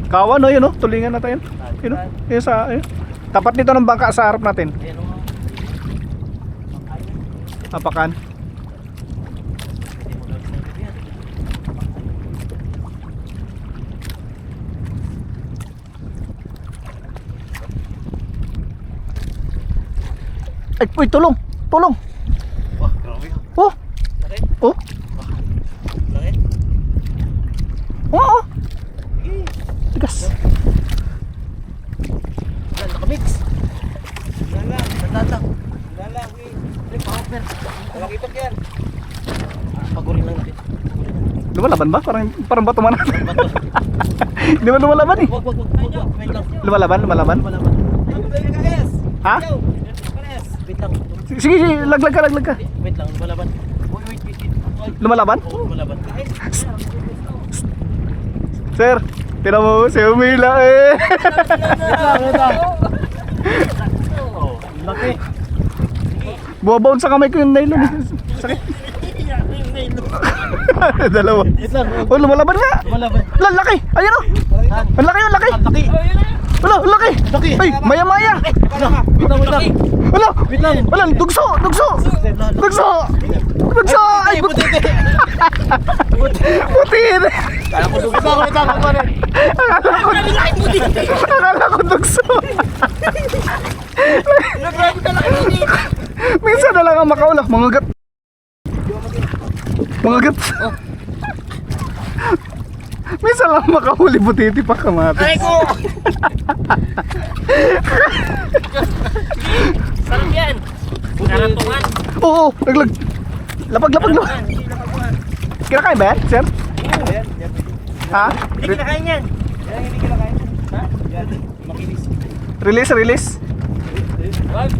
Kawan no, yun no, tulingan natin. Yun no, yun sa, yun. Tapat nito ng bangka sa harap natin. Apakan. Ay, uy, tulong! Tulong! Wah, grabe. Oh! Laki. Oh! Laki. Oo! Sige. Tigas! Yan, nakamix. Lala. Natata. Lala. Ay, power. Nakakita yan. Pagurin lang natin. Lumalaban ba? Parang bato man natin. Bato. Di ba lumalaban eh? Wag. Wait lang. Lumalaban? Ha? Wait lang. Sige, laglag ka. Wait lang, lumalaban. Wait. Lumalaban? Oo, lumalaban. Sir, tira mo, si Umila eh. Wait lang. Oh, laki. Buwabaon sa kamay ko yung nylon eh. Sakit. Dalawa. Wait lang. Oh, lumalaban nga. Lumalaban. Laki. Ayun oh. Ang laki. Laki. Wala, laki. Laki. Ay, maya. Wait lang. Wala. Wait lang. Wala, dugso. Ay, Puti. puti. Kala ko dugso. Wait lang. Akala ko dugso. Grabe ka lang. Minsan na lang ang makaula. Mangagat. Minsan lang makahuli butiti pa kamatis. Aray ko! Sarap yan! Naratungan! Oo, naglag. Lapag. Kinakain ba yan, sir? Ha? Hindi kinakain yan! Hindi kinakain yan. Ha? Yan, makinis. Release. Wag!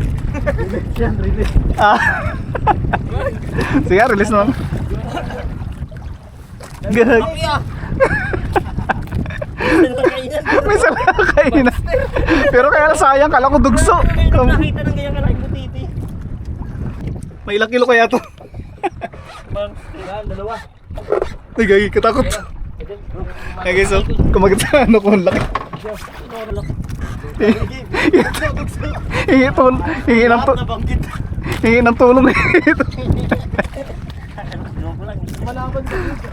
Yan, release. Ah. Sige, release naman. Gag. Minsan lang kain na. Pero kaya sayang, kala ko dugso. Nakita ng ganyan kalaking butiti. May ilang kilo kaya to? Bang, dalawa. Ay, gagi, katakot. Ay guys, so, kumagat sa ano ko, ang laki. Hingi ng tulong ito. Malaban sa dito.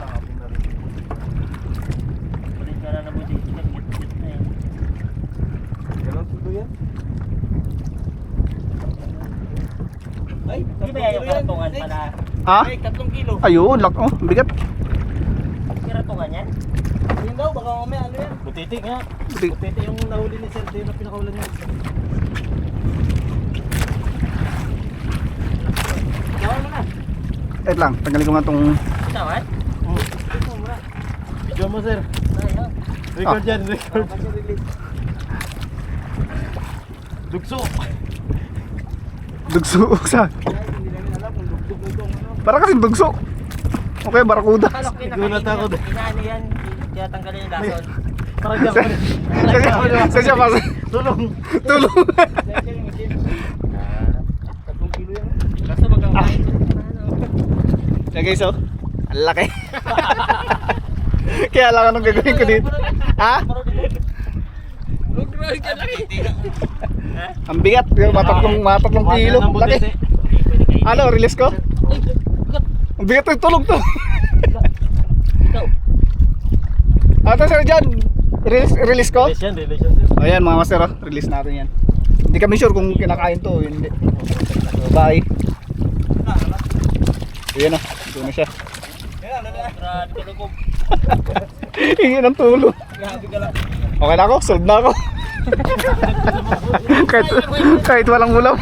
Palit ka na na butiti. Git na yan. Galang tulo yan? Ay, di ba yung karatungan pala? Ha? Ay, 3 kilo. Ayun, lak, oh, bigat. Karatungan yan? Yun daw, baka mamaya ano yan? Butiti nga. Butiti yung nahuli ni Sir, yung pinakawalan niya. Gawin mo na. Wait lang, tanggalin ko nga itong... Tawad? Oo. Video mo, Sir. Record yan, record. Dugso. Dugso, sa... Para kasing dugso. Okay, barakuda. Gulat ako doon. Inaano yan, tinatanggalin yung lason. Parang Sasya pa. Tulong. Tulong. 3 kilo yan. Kaso magkakain. Okay guys, so, ang laki. Kaya lang anong gagawin ko dito. Ha? Ang bigat, matatlong kilo. Laki. Ano, release ko? Ang bigat yung tulog to. Ato sir dyan, release ko? Release yan, Sir. Ayan mga master, release natin yan. Hindi kami sure kung kinakain to o hindi. So, bye. Ayan na, ito na siya. Hingi ng tulong. Okay na ako, solve na ako. kahit walang ulam.